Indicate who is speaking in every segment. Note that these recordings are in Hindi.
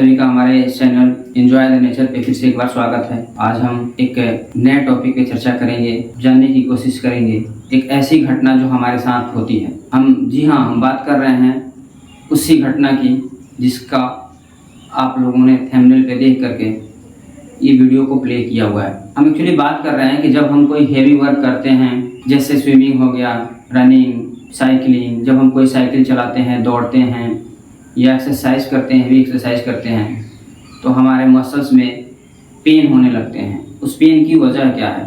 Speaker 1: सभी का हमारे इस चैनल एंजॉय द नेचर पे फिर से एक बार स्वागत है। आज हम एक नए टॉपिक पे चर्चा करेंगे, जानने की कोशिश करेंगे एक ऐसी घटना जो हमारे साथ होती है। हम बात कर रहे हैं उसी घटना की जिसका आप लोगों ने थंबनेल पे देख करके ये वीडियो को प्ले किया हुआ है। हम एक्चुअली बात कर रहे हैं कि जब हम कोई हेवी वर्क करते हैं, जैसे स्विमिंग हो गया, रनिंग, साइकिलिंग, जब हम कोई साइकिल चलाते हैं, दौड़ते हैं या एक्सरसाइज करते हैं, हेवी एक्सरसाइज करते हैं, तो हमारे मसल्स में पेन होने लगते हैं। उस पेन की वजह क्या है,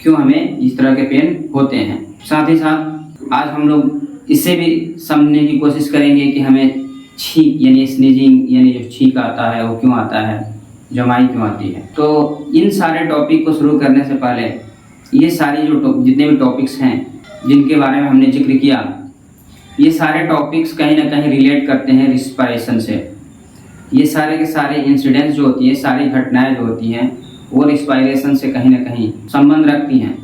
Speaker 1: क्यों हमें इस तरह के पेन होते हैं। साथ ही साथ आज हम लोग इसे भी समझने की कोशिश करेंगे कि हमें छींक यानी स्नीजिंग यानी जो छींक आता है वो क्यों आता है, जमाई क्यों आती है। तो इन सारे टॉपिक को शुरू करने से पहले ये सारी जो जितने भी टॉपिक्स हैं जिनके बारे में हमने जिक्र किया, ये सारे टॉपिक्स कहीं ना कहीं रिलेट करते हैं रिस्पायरेशन से। ये सारे के सारे इंसिडेंट्स जो होती हैं, सारी घटनाएं जो होती हैं, वो रिस्पायरेशन से कहीं ना कहीं संबंध रखती हैं।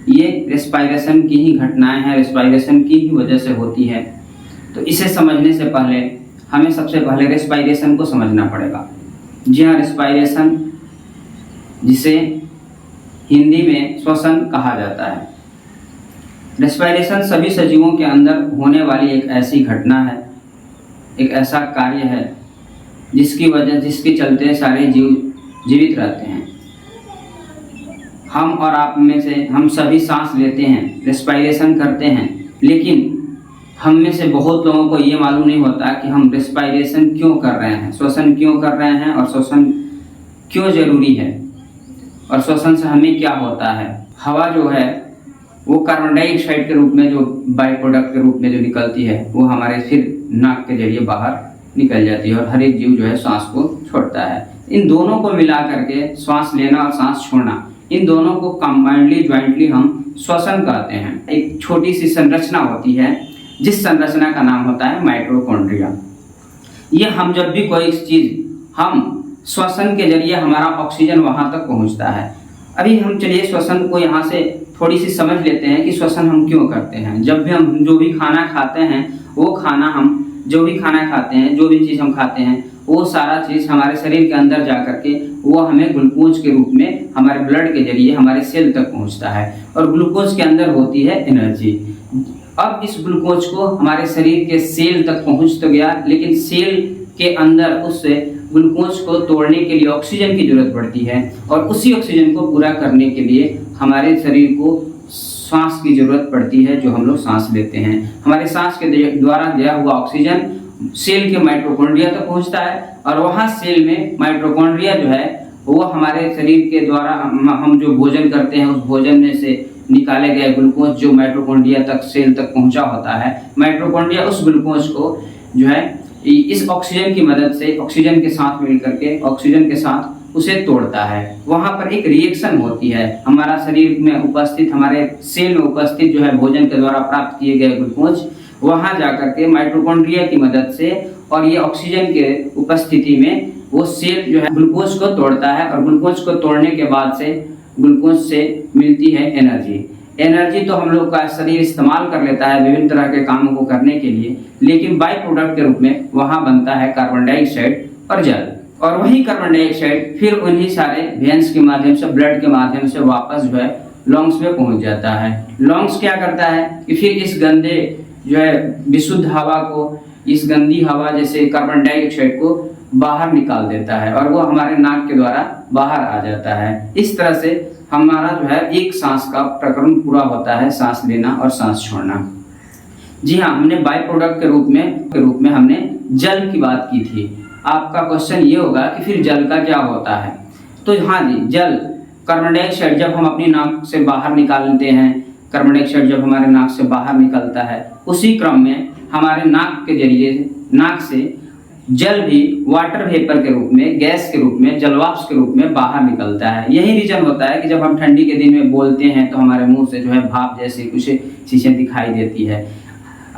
Speaker 1: ये रिस्पायरेशन की ही घटनाएं हैं, रिस्पायरेशन की ही वजह से होती है। तो इसे समझने से पहले हमें सबसे पहले रिस्पायरेशन को समझना पड़ेगा। जी हाँ, रिस्पायरेशन, जिसे हिंदी में श्वसन कहा जाता है। रेस्पिरेशन सभी सजीवों के अंदर होने वाली एक ऐसी घटना है, एक ऐसा कार्य है जिसके चलते सारे जीव जीवित रहते हैं। हम और आप में से हम सभी सांस लेते हैं, रेस्पिरेशन करते हैं, लेकिन हम में से बहुत लोगों को ये मालूम नहीं होता कि हम रेस्पिरेशन क्यों कर रहे हैं, श्वसन क्यों कर रहे हैं और श्वसन क्यों जरूरी है और श्वसन से हमें क्या होता है। हवा जो है वो कार्बन डाइऑक्साइड के रूप में, जो बाई प्रोडक्ट के रूप में जो निकलती है, वो हमारे फिर नाक के जरिए बाहर निकल जाती है और हर एक जीव जो है सांस को छोड़ता है। इन दोनों को मिला करके सांस लेना और सांस छोड़ना, इन दोनों को कंबाइंडली ज्वाइंटली हम श्वसन कहते हैं। एक छोटी सी संरचना होती है जिस संरचना का नाम होता है माइटोकॉन्ड्रिया। ये हम जब भी कोई चीज, हम श्वसन के जरिए हमारा ऑक्सीजन वहां तक पहुंचता है। अभी हम चलिए श्वसन को यहाँ से थोड़ी सी समझ लेते हैं कि श्वसन हम क्यों करते हैं। जब भी हम जो भी खाना खाते हैं, वो खाना हम जो भी खाना खाते हैं, जो भी चीज़ हम खाते हैं, वो सारा चीज़ हमारे शरीर के अंदर जा करके वो हमें ग्लूकोज के रूप में हमारे ब्लड के जरिए हमारे सेल तक पहुंचता है और ग्लूकोज के अंदर होती है एनर्जी। अब इस ग्लूकोज को हमारे शरीर के सेल तक पहुंच तो गया, लेकिन सेल के अंदर उससे ग्लूकोज को तोड़ने के लिए ऑक्सीजन की जरूरत पड़ती है और उसी ऑक्सीजन को पूरा करने के लिए हमारे शरीर को सांस की जरूरत पड़ती है, जो हम लोग सांस लेते हैं। हमारे सांस के द्वारा दिया हुआ ऑक्सीजन सेल के माइटोकॉन्ड्रिया तक पहुंचता है और वहां सेल में माइटोकॉन्ड्रिया जो है वो हमारे शरीर के द्वारा हम जो भोजन करते हैं, उस भोजन में से निकाले गए ग्लूकोज जो माइटोकॉन्ड्रिया तक, सेल तक पहुंचा होता है, माइटोकॉन्ड्रिया उस ग्लूकोज को जो है इस ऑक्सीजन की मदद से, ऑक्सीजन के साथ मिल करके, ऑक्सीजन के साथ उसे तोड़ता है। वहां पर एक रिएक्शन होती है, हमारा शरीर में उपस्थित, हमारे सेल में उपस्थित जो है भोजन के द्वारा प्राप्त किए गए ग्लूकोज वहां जाकर के माइटोकॉन्ड्रिया की मदद से और ये ऑक्सीजन के उपस्थिति में वो सेल जो है ग्लूकोज को तोड़ता है और ग्लूकोज को तोड़ने के बाद से ग्लूकोज से मिलती है एनर्जी। एनर्जी तो हम लोग का शरीर इस्तेमाल कर लेता है विभिन्न तरह के कामों को करने के लिए, लेकिन बाई प्रोडक्ट के रूप में वहां बनता है कार्बन डाइऑक्साइड और जल। और वही कार्बन डाइऑक्साइड फिर उन्हीं सारे वेन्स के माध्यम से, ब्लड के माध्यम से वापस जो है लंग्स में पहुंच जाता है। लंग्स क्या करता है कि फिर इस गंदे जो है विशुद्ध हवा को, इस गंदी हवा जैसे कार्बन डाइऑक्साइड को बाहर निकाल देता है और वो हमारे नाक के द्वारा बाहर आ जाता है। इस तरह से हमारा जो है एक सांस का प्रकरण पूरा होता है, सांस लेना और सांस छोड़ना। जी हाँ, हमने बाई प्रोडक्ट के रूप में हमने जल की बात की थी। आपका क्वेश्चन ये होगा कि फिर जल का क्या होता है। तो हाँ जी, जल, कार्बन डाइऑक्साइड जब हम अपनी नाक से बाहर निकालते हैं, कार्बन डाइऑक्साइड जब हमारे नाक से बाहर निकलता है, उसी क्रम में हमारे नाक के जरिए, नाक से जल भी वाटर वेपर के रूप में, गैस के रूप में, जलवाष्प के रूप में बाहर निकलता है। यही रीजन होता है कि जब हम ठंडी के दिन में बोलते हैं तो हमारे मुंह से जो है भाप जैसी कुछ चीजें दिखाई देती है।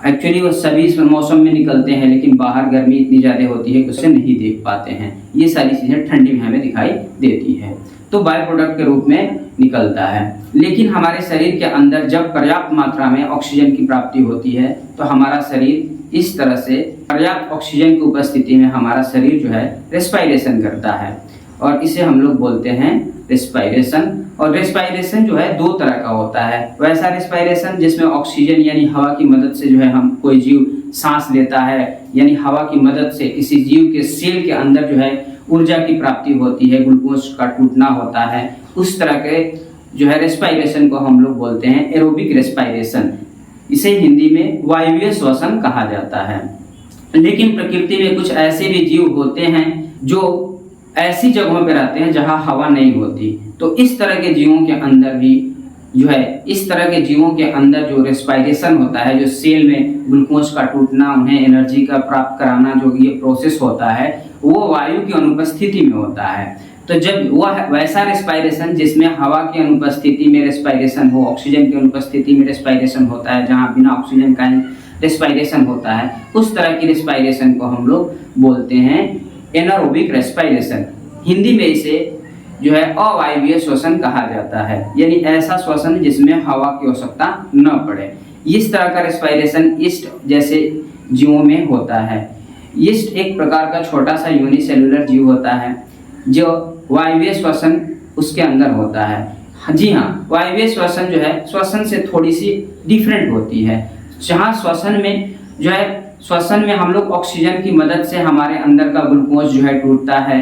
Speaker 1: एक्चुअली वो सभी मौसम में निकलते हैं, लेकिन बाहर गर्मी इतनी ज़्यादा होती है कि उसे नहीं देख पाते हैं। ये सारी चीज़ें ठंडी में हमें दिखाई देती है। तो बाई प्रोडक्ट के रूप में निकलता है। लेकिन हमारे शरीर के अंदर जब पर्याप्त मात्रा में ऑक्सीजन की प्राप्ति होती है तो हमारा शरीर इस तरह से पर्याप्त ऑक्सीजन की उपस्थिति में हमारा शरीर जो है रेस्पायरेशन करता है और इसे हम लोग बोलते हैं रेस्पायरेशन। और रेस्पायरेशन जो है दो तरह का होता है, वैसा रेस्पायरेशन जिसमें ऑक्सीजन यानी हवा की मदद से जो है हम कोई जीव सांस लेता है, यानी हवा की मदद से किसी जीव के सेल के अंदर जो है ऊर्जा की प्राप्ति होती है, ग्लूकोज का टूटना होता है, उस तरह के जो है रेस्पायरेशन को हम लोग बोलते हैं एरोबिक रेस्पायरेशन। इसे हिंदी में वायवीय श्वसन कहा जाता है। लेकिन प्रकृति में कुछ ऐसे भी जीव होते हैं जो ऐसी जगहों पर रहते हैं जहां हवा नहीं होती, तो इस तरह के जीवों के अंदर भी जो है इस तरह के जीवों के अंदर जो रेस्पायरेशन होता है, जो सेल में ग्लूकोज का टूटना, उन्हें एनर्जी का प्राप्त कराना, जो ये प्रोसेस होता है वो वायु की अनुपस्थिति में होता है। तो जब वह वैसा रेस्पायरेशन जिसमें हवा की अनुपस्थिति में रेस्पायरेशन हो, ऑक्सीजन की अनुपस्थिति में रेस्पायरेशन होता है, जहाँ बिना ऑक्सीजन का रेस्पायरेशन होता है, उस तरह की रेस्पायरेशन को हम लोग बोलते हैं एनारोबिक रेस्पायरेशन। हिंदी में इसे जो है अवायवीय श्वसन कहा जाता है, यानी ऐसा श्वसन जिसमें हवा की आवश्यकता न पड़े। इस तरह का रेस्पायरेशन ईस्ट जैसे जीवों में होता है। ईस्ट एक प्रकार का छोटा सा यूनिसेलुलर जीव होता है जो वायवीय श्वसन उसके अंदर होता है। जी हाँ, वायवीय श्वसन जो है श्वसन से थोड़ी सी डिफरेंट होती है। जहाँ श्वसन में जो है श्वसन में हम लोग ऑक्सीजन की मदद से हमारे अंदर का ग्लूकोज जो है टूटता है,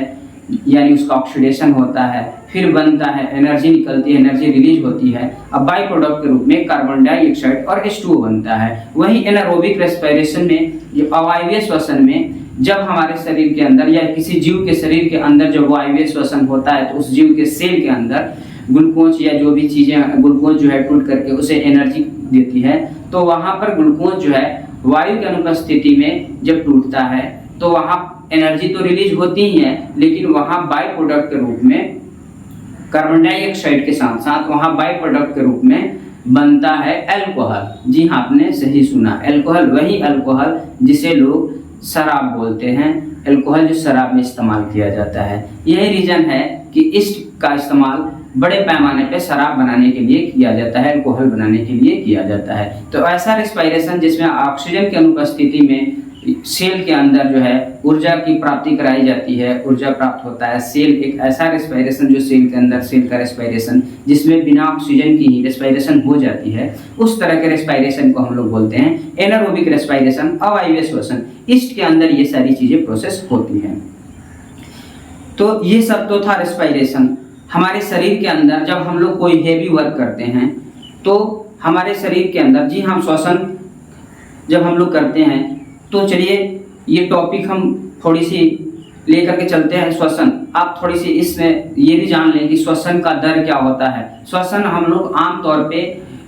Speaker 1: यानी उसका ऑक्सीडेशन होता है, फिर बनता है, एनर्जी निकलती है, एनर्जी रिलीज होती है, अब बाई प्रोडक्ट के रूप में कार्बन डाइऑक्साइड और H2O बनता है। वही एनारोबिक रेस्पिरेशन में, जो अवायवीय श्वसन में, जब हमारे शरीर के अंदर या किसी जीव के शरीर के अंदर जब वायवीय श्वसन होता है तो उस जीव के सेल के अंदर ग्लूकोज या जो भी चीजें ग्लूकोज जो है टूट करके उसे एनर्जी देती है, तो वहां पर ग्लूकोज जो है वायु की अनुपस्थिति में जब टूटता है तो वहां एनर्जी तो रिलीज होती ही है, लेकिन वहां बाई प्रोडक्ट के रूप में कार्बन डाइऑक्साइड के साथ साथ वहां बाई प्रोडक्ट के रूप में बनता है अल्कोहल। जी हाँ, आपने सही सुना, अल्कोहल, वही अल्कोहल जिसे लोग शराब बोलते हैं, अल्कोहल जो शराब में इस्तेमाल किया जाता है। यही रीजन है कि ईस्ट का इस्तेमाल बड़े पैमाने पे शराब बनाने के लिए किया जाता है, अल्कोहल बनाने के लिए किया जाता है। तो ऐसा रेस्पिरेशन जिसमें ऑक्सीजन की अनुपस्थिति में सेल के अंदर जो है ऊर्जा की प्राप्ति कराई जाती है, ऊर्जा प्राप्त होता है। सेल एक ऐसा रेस्पिरेशन जो सेल के अंदर, सेल का रेस्पिरेशन जिसमें बिना ऑक्सीजन की ही रेस्पिरेशन हो जाती है, उस तरह के रेस्पिरेशन को हम लोग बोलते हैं एनारोबिक रेस्पिरेशन, अवायवीय श्वसन। ईस्ट के अंदर ये सारी चीजें प्रोसेस होती हैं। तो ये सब तो था रेस्पिरेशन। हमारे शरीर के अंदर जब हम लोग कोई हेवी वर्क करते हैं तो हमारे शरीर के अंदर, जी हम श्वसन जब हम लोग करते हैं तो चलिए ये टॉपिक हम थोड़ी सी लेकर के चलते हैं। श्वसन, आप थोड़ी सी इसमें ये भी जान लें कि श्वसन का दर क्या होता है। श्वसन हम लोग आमतौर पे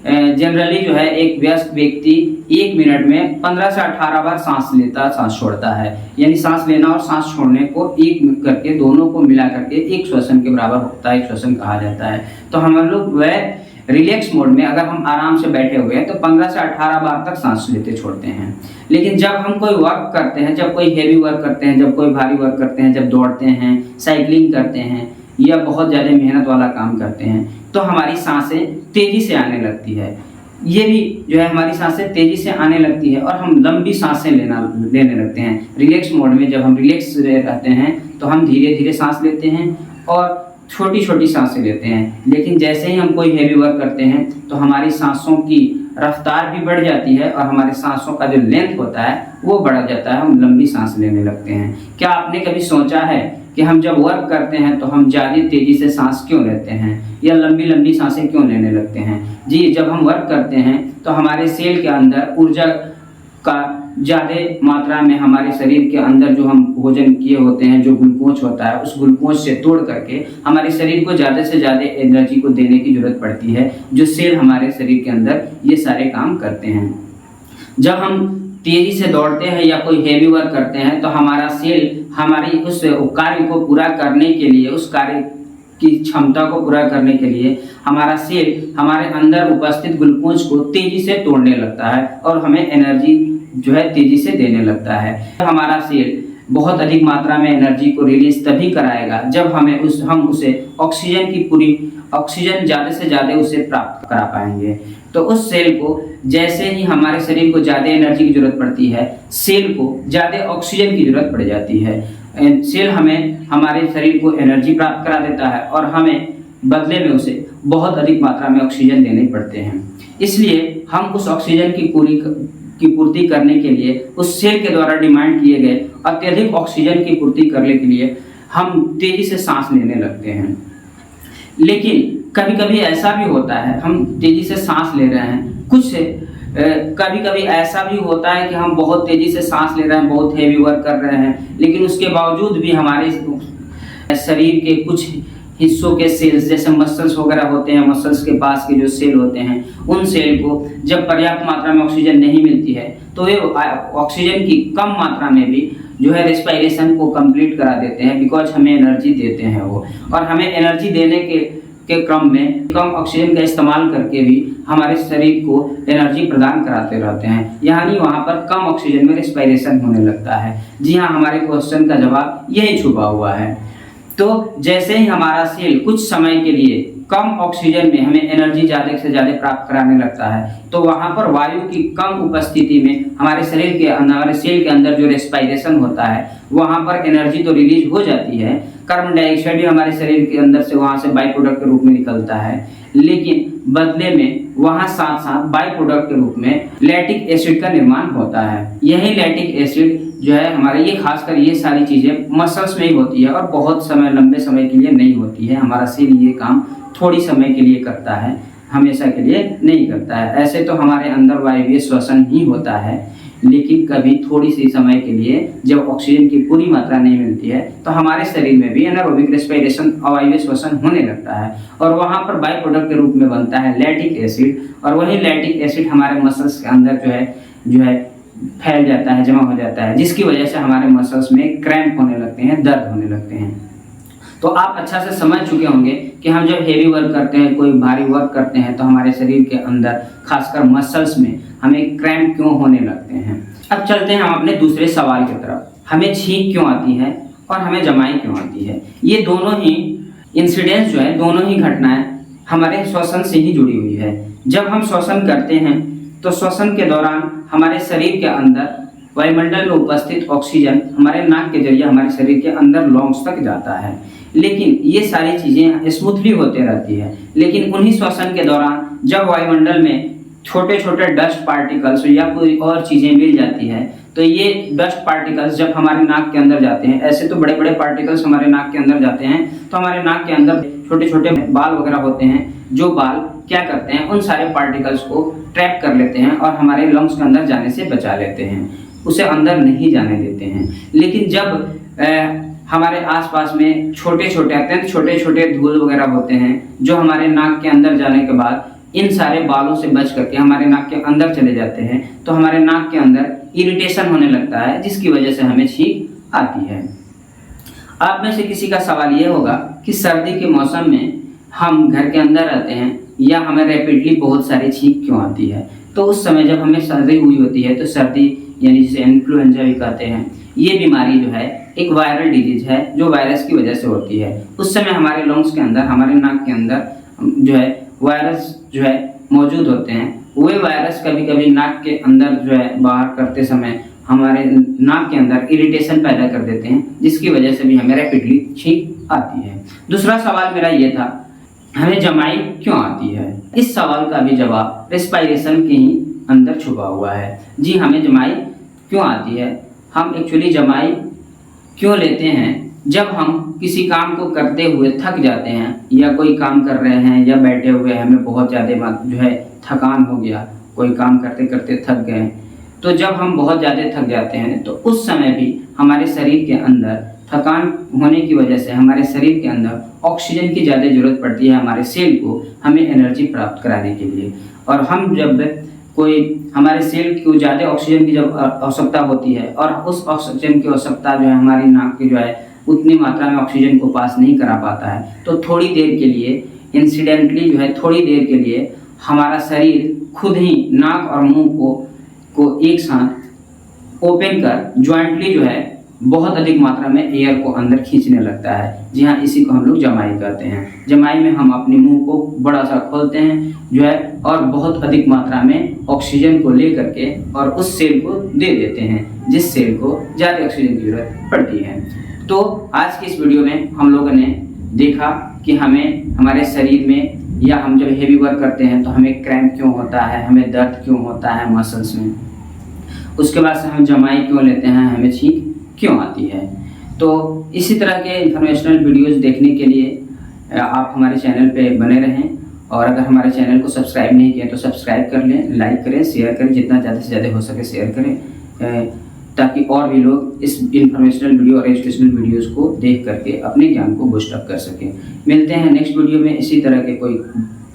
Speaker 1: जनरली जो है एक वयस्क व्यक्ति 1 मिनट में 15 से 18 बार सांस लेता, सांस छोड़ता है, यानी सांस लेना और सांस छोड़ने को एक करके दोनों को मिला करके एक श्वसन के बराबर होता है, एक श्वसन कहा जाता है। तो हम लोग वह रिलैक्स मोड में अगर हम आराम से बैठे हुए हैं तो 15 से 18 बार तक सांस लेते छोड़ते हैं। लेकिन जब हम कोई वर्क करते हैं, जब कोई हेवी वर्क करते हैं, जब कोई भारी वर्क करते हैं, जब दौड़ते हैं, साइकिलिंग करते हैं या बहुत ज़्यादा मेहनत वाला काम करते हैं तो हमारी सांसें तेजी से आने लगती है। ये भी जो है हमारी सांसें तेजी से आने लगती है और हम लंबी सांसें लेने लगते हैं। रिलैक्स मोड में जब हम रिलैक्स रहते हैं तो हम धीरे धीरे सांस लेते हैं और छोटी छोटी सांसें लेते हैं। लेकिन जैसे ही हम कोई हेवी वर्क करते हैं तो हमारी सांसों की रफ्तार भी बढ़ जाती है और हमारे सांसों का जो लेंथ होता है वो बढ़ जाता है, हम लंबी सांस लेने लगते हैं। क्या आपने कभी सोचा है कि हम जब वर्क करते हैं तो हम ज़्यादा तेजी से सांस क्यों लेते हैं या लंबी लंबी सांसें क्यों लेने लगते हैं? जी, जब हम वर्क करते हैं तो हमारे सेल के अंदर ऊर्जा का ज़्यादा मात्रा में हमारे शरीर के अंदर जो हम भोजन किए होते हैं, जो ग्लूकोज होता है, उस ग्लूकोज से तोड़ करके हमारे शरीर को ज़्यादा से ज़्यादा एनर्जी को देने की जरूरत पड़ती है, जो सेल हमारे शरीर के अंदर ये सारे काम करते हैं। जब हम तेजी से दौड़ते हैं या कोई हेवी वर्क करते हैं तो हमारा सेल हमारी उस कार्य को पूरा करने के लिए, उस कार्य की क्षमता को पूरा करने के लिए हमारा सेल हमारे अंदर उपस्थित ग्लूकोज को तेजी से तोड़ने लगता है और हमें एनर्जी जो है तेजी से देने लगता है। हमारा सेल बहुत अधिक मात्रा में एनर्जी को रिलीज तभी कराएगा जब हम उसे ऑक्सीजन ज़्यादा से ज़्यादा उसे प्राप्त करा पाएंगे। तो उस सेल को जैसे ही हमारे शरीर को ज़्यादा एनर्जी की जरूरत पड़ती है, सेल को ज़्यादा ऑक्सीजन की जरूरत पड़ जाती है। सेल हमारे शरीर को एनर्जी प्राप्त करा देता है और हमें बदले में उसे बहुत अधिक मात्रा में ऑक्सीजन देने पड़ते हैं। इसलिए हम उस ऑक्सीजन की पूर्ति करने के लिए उस सेल के द्वारा डिमांड किए गए अत्यधिक ऑक्सीजन की पूर्ति करने के लिए हम तेजी से सांस लेने लगते हैं। लेकिन कभी कभी ऐसा भी होता है, हम तेजी से सांस ले रहे हैं, कभी कभी ऐसा भी होता है कि हम बहुत तेजी से सांस ले रहे हैं, बहुत हेवी वर्क कर रहे हैं, लेकिन उसके बावजूद भी हमारे शरीर के कुछ हिस्सों के सेल्स जैसे मसल्स वगैरह होते हैं, मसल्स के पास के जो सेल होते हैं, उन सेल को जब पर्याप्त मात्रा में ऑक्सीजन नहीं मिलती है तो वे ऑक्सीजन की कम मात्रा में भी जो है रेस्पिरेशन को कंप्लीट करा देते हैं, बिकॉज हमें एनर्जी देते हैं वो। और हमें एनर्जी देने के क्रम में कम ऑक्सीजन का इस्तेमाल करके भी हमारे शरीर को एनर्जी प्रदान कराते रहते हैं, यानी वहाँ पर कम ऑक्सीजन में रेस्पिरेशन होने लगता है। जी हाँ, हमारे क्वेश्चन का जवाब यही छुपा हुआ है। तो जैसे ही हमारा सेल कुछ समय के लिए कम ऑक्सीजन में हमें एनर्जी ज़्यादा से ज़्यादा प्राप्त कराने लगता है, तो वहाँ पर वायु की कम उपस्थिति में हमारे सेल के अंदर जो रेस्पिरेशन होता है, वहाँ पर एनर्जी तो रिलीज हो जाती है, कार्बन डाइऑक्साइड भी हमारे शरीर के अंदर से वहाँ से बाई प्रोडक्ट के रूप में निकलता है, लेकिन बदले में वहाँ साथ साथ बाई प्रोडक्ट के रूप में लैक्टिक एसिड का निर्माण होता है। यही लैक्टिक एसिड जो है हमारे, ये खासकर ये सारी चीज़ें मसल्स में ही होती है और बहुत लंबे समय के लिए नहीं होती है। हमारा सेल ये काम थोड़ी समय के लिए करता है, हमेशा के लिए नहीं करता है। ऐसे तो हमारे अंदर वायवीय श्वसन ही होता है, लेकिन कभी थोड़ी सी समय के लिए जब ऑक्सीजन की पूरी मात्रा नहीं मिलती है तो हमारे शरीर में भी एनारोबिक रेस्पिरेशन, अवायवीय श्वसन होने लगता है और वहाँ पर बाई प्रोडक्ट के रूप में बनता है लैक्टिक एसिड, और वही लैक्टिक एसिड हमारे मसल्स के अंदर जो है फैल जाता है, जमा हो जाता है, जिसकी वजह से हमारे मसल्स में क्रैम्प होने लगते हैं, दर्द होने लगते हैं। तो आप अच्छा से समझ चुके होंगे कि हम जब हेवी वर्क करते हैं, कोई भारी वर्क करते हैं, तो हमारे शरीर के अंदर खासकर मसल्स में हमें क्रैम्प क्यों होने लगते हैं। अब चलते हैं हम अपने दूसरे सवाल की तरफ। हमें छींक क्यों आती है और हमें जमाई क्यों आती है? ये दोनों ही इंसिडेंट्स जो है, दोनों ही घटनाएं हमारे श्वसन से ही जुड़ी हुई है। जब हम श्वसन करते हैं तो श्वसन के दौरान हमारे शरीर के अंदर वायुमंडल में उपस्थित ऑक्सीजन हमारे नाक के जरिए हमारे शरीर के अंदर लॉन्ग्स तक जाता है, लेकिन ये सारी चीज़ें स्मूथली होते रहती है। लेकिन उन्हीं श्वसन के दौरान जब वायुमंडल में छोटे छोटे डस्ट पार्टिकल्स या कोई और चीज़ें मिल जाती है, तो ये डस्ट पार्टिकल्स जब हमारे नाक के अंदर जाते हैं, ऐसे तो बड़े बड़े पार्टिकल्स हमारे नाक के अंदर जाते हैं, तो हमारे नाक के अंदर छोटे छोटे बाल वगैरह होते हैं, जो बाल क्या करते हैं, उन सारे पार्टिकल्स को ट्रैप कर लेते हैं और हमारे लंग्स के अंदर जाने से बचा लेते हैं, उसे अंदर नहीं जाने देते हैं। लेकिन जब हमारे आसपास में छोटे छोटे अत्यंत छोटे छोटे धूल वगैरह होते हैं, जो हमारे नाक के अंदर जाने के बाद इन सारे बालों से बच करके हमारे नाक के अंदर चले जाते हैं, तो हमारे नाक के अंदर इरिटेशन होने लगता है, जिसकी वजह से हमें छींक आती है। आप में से किसी का सवाल ये होगा कि सर्दी के मौसम में हम घर के अंदर रहते हैं या हमें रैपिडली बहुत सारी छींक क्यों आती है? तो उस समय जब हमें सर्दी हुई होती है, तो सर्दी यानी जिसे इन्फ्लुएंजा भी कहते हैं, ये बीमारी जो है एक वायरल डिजीज है जो वायरस की वजह से होती है। उस समय हमारे लंग्स के अंदर, हमारे नाक के अंदर जो है वायरस जो है मौजूद होते हैं। वे वायरस कभी कभी नाक के अंदर जो है बाहर करते समय हमारे नाक के अंदर इरिटेशन पैदा कर देते हैं, जिसकी वजह से भी हमें रैपिडली छींक आती है। दूसरा सवाल मेरा ये था, हमें जमाई क्यों आती है? इस सवाल का भी जवाब रेस्पिरेशन के ही अंदर छुपा हुआ है। जी, हमें जमाई क्यों आती है? हम एक्चुअली जमाई क्यों लेते हैं? जब हम किसी काम को करते हुए थक जाते हैं, या कोई काम कर रहे हैं या बैठे हुए हमें बहुत ज़्यादा जो है थकान हो गया, कोई काम करते करते थक गए, तो जब हम बहुत ज़्यादा थक जाते हैं तो उस समय भी हमारे शरीर के अंदर थकान होने की वजह से हमारे शरीर के अंदर ऑक्सीजन की ज़्यादा ज़रूरत पड़ती है हमारे सेल को हमें एनर्जी प्राप्त कराने के लिए। और हम जब हमारे सेल को ज़्यादा ऑक्सीजन की जब आवश्यकता होती है और उस ऑक्सीजन की आवश्यकता जो है हमारी नाक की जो है उतनी मात्रा में ऑक्सीजन को पास नहीं करा पाता है, तो थोड़ी देर के लिए इंसिडेंटली जो है थोड़ी देर के लिए हमारा शरीर खुद ही नाक और मुंह को एक साथ ओपन कर जॉइंटली जो है बहुत अधिक मात्रा में एयर को अंदर खींचने लगता है। जी हाँ, इसी को हम लोग जमाई कहते हैं। जमाई में हम अपने मुंह को बड़ा सा खोलते हैं जो है, और बहुत अधिक मात्रा में ऑक्सीजन को ले करके और उस सेल को दे देते हैं, जिस सेल को ज़्यादा ऑक्सीजन की जरूरत पड़ती है। तो आज की इस वीडियो में हम लोगों ने देखा कि हमें हमारे शरीर में, या हम जब हेवी वर्क करते हैं तो हमें क्रैम्प क्यों होता है, हमें दर्द क्यों होता है मसल्स में। उसके बाद से हम जमाई क्यों लेते हैं, हमें छींक क्यों आती है। तो इसी तरह के इंफॉर्मेशनल वीडियोस देखने के लिए आप हमारे चैनल पे बने रहें, और अगर हमारे चैनल को सब्सक्राइब नहीं किया तो सब्सक्राइब कर लें, लाइक करें, शेयर करें, जितना ज़्यादा से ज़्यादा हो सके शेयर करें, ताकि और भी लोग इस इंफॉर्मेशनल वीडियो और एजुकेशनल वीडियोस को देख करके अपने ज्ञान को बूस्ट अप कर सकें। मिलते हैं नेक्स्ट वीडियो में इसी तरह के कोई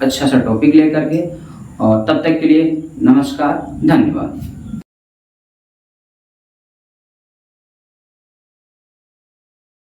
Speaker 1: अच्छा सा टॉपिक लेकर के, और तब तक के लिए नमस्कार, धन्यवाद।